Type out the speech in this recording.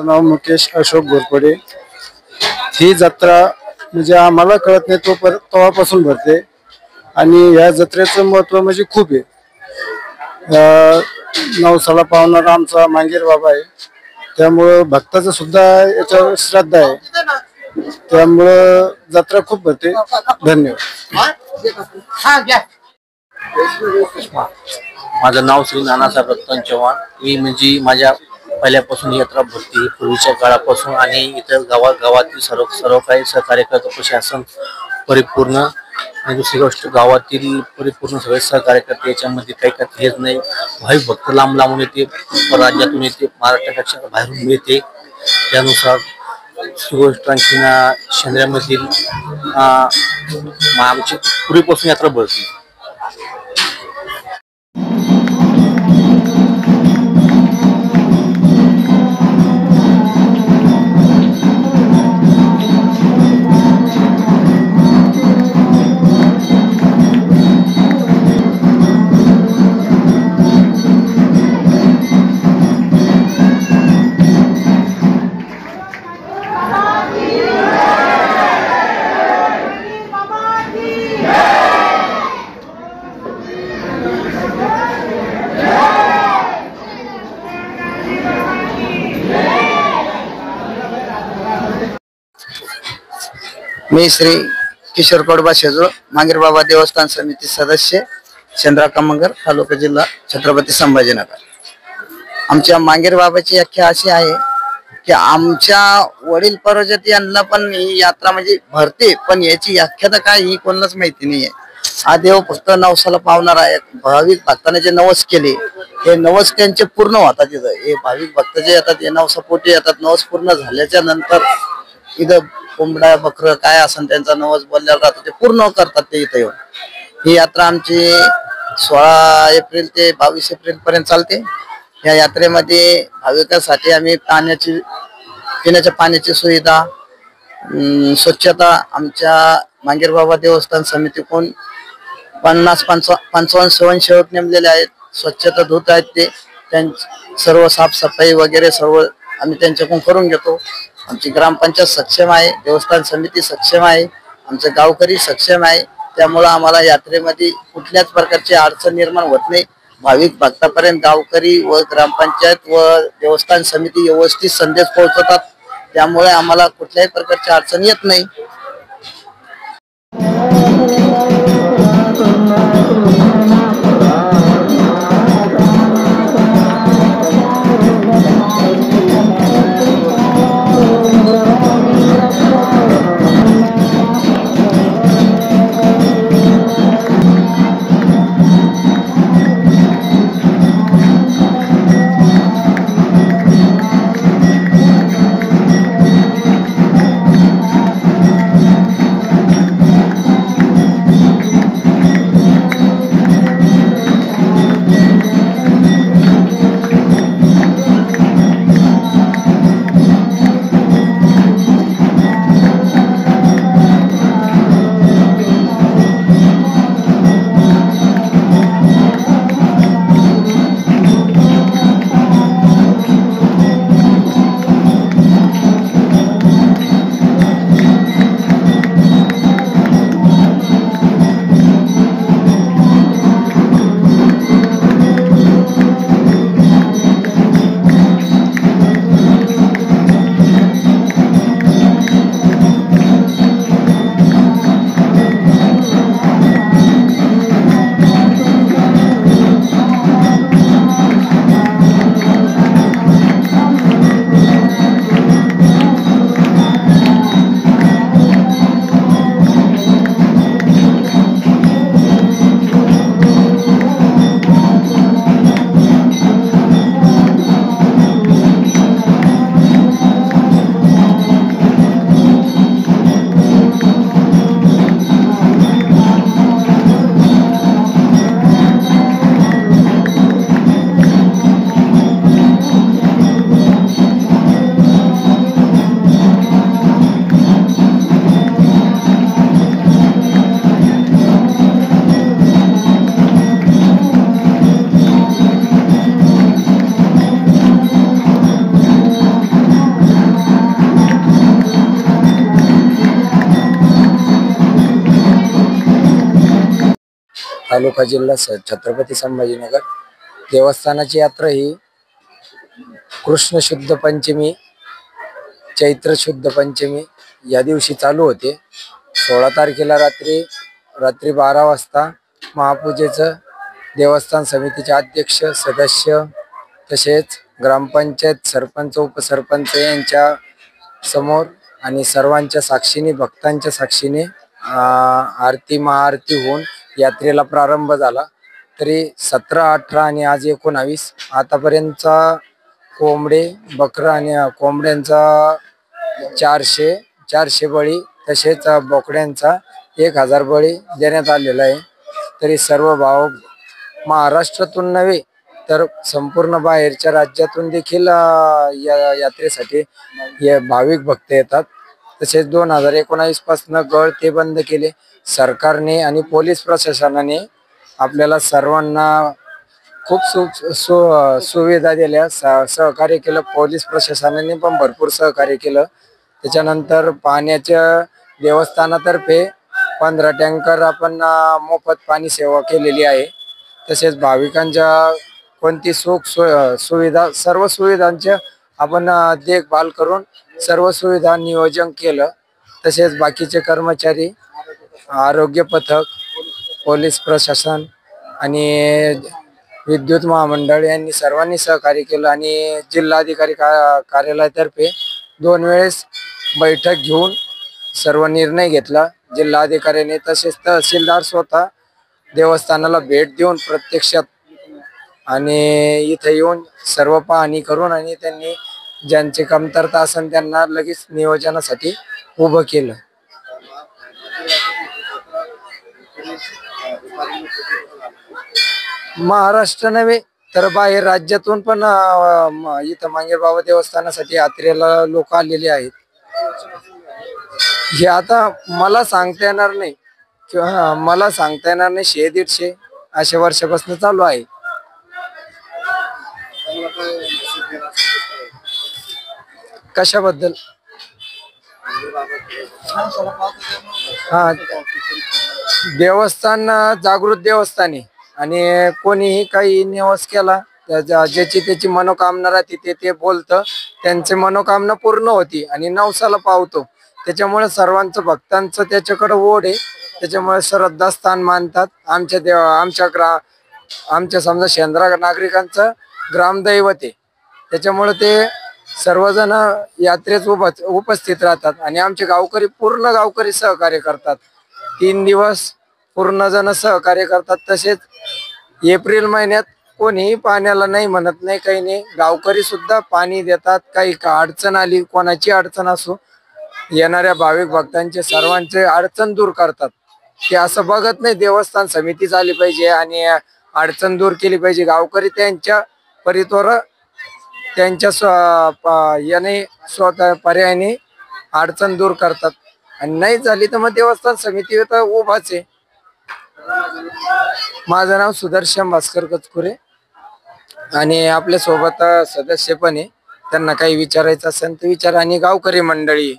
माझं नाव मुकेश अशोक घोरपडे। ही जत्रा म्हणजे आम्हाला कळत नाही तेव्हापासून भरते आणि या जत्रेचं महत्व म्हणजे खूप आहे। नवसाला पावणारा आमचा मांगीर बाबा आहे, त्यामुळं भक्ताचं सुद्धा याच्यावर श्रद्धा आहे, त्यामुळं जत्रा खूप भरते। धन्यवाद। माझं नाव श्री नानासाहेब रतन चव्हाण। मी म्हणजे माझ्या पहिल्यापासून यात्रा भरती पूर्वीच्या काळापासून आणि इतर गावातील सर्व काही सहकार्य करतो। प्रशासन परिपूर्ण आणि दुसरी गोष्ट गावातील परिपूर्ण सगळे सहकार्य करते। याच्यामध्ये काही हेच नाही। भाविक भक्त लांब लांबून येते, राज्यातून येते, महाराष्ट्रापेक्षा बाहेरून येते। त्यानुसार दुसरी गोष्ट आणखीन शेंद्र्यामधील आमची पूर्वीपासून यात्रा भरती। मी श्री किशोर कडबा शेजूळ, मांगीर बाबा देवस्थान समिती सदस्य, शेंद्रा कामंगर, तालुका जिल्हा छत्रपती संभाजीनगर। आमच्या मांगीर बाबाची व्याख्या अशी आहे की आमच्या वडील परजत यांना पण ही यात्रा म्हणजे भरते, पण याची व्याख्या काय ही कोणालाच माहिती नाहीये। हा देव फक्त नवसाला पावणार आहे। भाविक भक्ताने जे नवस केले हे नवस त्यांचे पूर्ण होतात। तिथं हे भाविक भक्त जे येतात हे नवसापोटी येतात। नवस पूर्ण झाल्याच्या नंतर इथं कोंबडा बकर काय असेल त्यांचा नवस बोललेला राहतो ते पूर्ण करतात ते इथे येऊन। ही यात्रा आमची 16 एप्रिल ते 22 एप्रिल पर्यंत चालते। या यात्रेमध्ये भाविकांसाठी आम्ही पिण्याच्या पाण्याची सुविधा, स्वच्छता आमच्या मांगीर बाबा देवस्थान समितीकडून 50-55 स्वयंसेवक नेमलेले आहेत। स्वच्छता धूत आहेत ते सर्व साफसफाई वगैरे सर्व आम्ही त्यांच्याकडून करून घेतो। आमची ग्रामपंचायत सक्षम आहे, देवस्थान समिती सक्षम आहे, आमचे गावकरी सक्षम आहे। त्यामुळे आम्हाला यात्रेमध्ये कुठल्याच प्रकारची अडचण निर्माण होत नाही। भाविक भक्तापर्यंत गावकरी व ग्रामपंचायत व देवस्थान समिती व्यवस्थित संदेश पोहोचवतात, त्यामुळे आम्हाला कुठल्याही प्रकारची अडचण येत नाही। तालुका जिल्हा छत्रपती संभाजीनगर. देवस्थानाची यात्रा ही कृष्ण शुद्ध पंचमी, चैत्र शुद्ध पंचमी या दिवशी चालू होते. 16 तारखेला रात्री 12 वाजता महापूजेचं देवस्थान समितीचे अध्यक्ष, सदस्य तसेच ग्रामपंचायत सरपंच, उपसरपंच यांच्या समोर आणि सर्वांच्या साक्षीने, भक्तांच्या साक्षीने आरती महाआरती होऊन यात्रेला प्रारंभ झाला. तरी 17, 18 आणि आज 19 आतापर्यंतचा कोंबडे, बकरा आणि कोंबड्यांचा 400 बळी तसेच बोकड्यांचा 1000 बळी देण्यात आलेला आहे. तरी सर्व भाव महाराष्ट्रातून नव्हे तर संपूर्ण बाहेरच्या राज्यातून देखील या यात्रेसाठी भाविक भक्त येतात. तसेच 2019 पासून गळ ते बंद केले सरकारने आणि पोलीस प्रशासनाने. आपल्याला सर्वांना खूप सुविधा दिल्या, सहकार्य केलं. पोलीस प्रशासनाने पण भरपूर सहकार्य केलं. त्याच्यानंतर पाण्याच्या देवस्थानातर्फे 15 टँकर आपण मोफत पाणी सेवा केलेली आहे. तसेच भाविकांच्या कोणती सुविधा, सर्व सुविधांच्या आपण देखभाल करून सर्व सुविधा नियोजन केलं. तसेच बाकीचे कर्मचारी, आरोग्य पथक, पोलीस प्रशासन आणि विद्युत महामंडळ यांनी सर्वांनी सहकार्य केलं. आणि जिल्हाधिकारी कार्यालयातर्फे 2 वेळेस बैठक घेऊन सर्व निर्णय घेतला जिल्हाधिकाऱ्याने. तसेच तहसीलदार स्वतः देवस्थानाला भेट देऊन प्रत्यक्षात आणि इथे येऊन सर्व पाहणी करून आणि त्यांनी ज्यांची कमतरता असेल त्यांना लगेच नियोजनासाठी उभं केलं. महाराष्ट्र नव्हे तर बाहेर राज्यातून पण इथं मांगीर बाबा देवस्थानासाठी यात्रेला लोक आलेले आहेत. हे आता मला सांगता येणार नाही किंवा 100-150 अशा वर्षापासून चालू आहे. कशाबद्दल? हा, देवस्थान जागृत देवस्थान आहे आणि कोणीही काही निवास केला ज्याची त्याची मनोकामना राहते ते बोलतं, त्यांची मनोकामना पूर्ण होती आणि नवसाला पावतो. त्याच्यामुळे सर्वांचं भक्तांचं त्याच्याकडे ओढ आहे. त्याच्यामुळे श्रद्धास्थान मानतात. आमच्या समजा शेंद्रा नागरिकांचं ग्रामदैवत आहे. त्याच्यामुळे ते सर्वजण यात्रेत उपस्थित राहतात आणि आमचे पूर्ण गावकरी सहकार्य करतात. 3 दिवस पूर्ण जण सहकार्य करतात. तसेच एप्रिल महिन्यात कोणीही पाण्याला नाही म्हणत नाही, काही नाही. गावकरी सुद्धा पाणी देतात. काही अडचण आली, कोणाची अडचण असो, येणाऱ्या भाविक भक्तांचे सर्वांचे अडचण दूर करतात. ते असं बघत नाही देवस्थान समिती झाली पाहिजे आणि अडचण दूर केली पाहिजे. गावकरी त्यांच्या परित्वर त्यांच्या स्वतः पर्यायाने अडचण दूर करतात आणि नाही झाली तर मग देवस्थान समिती उभाच आहे. माझं नाव सुदर्शन भास्कर कचकुरे आणि आपल्या सोबत सदस्य पण आहे. त्यांना काही विचारायचं असेल तर विचारा. आणि गावकरी मंडळी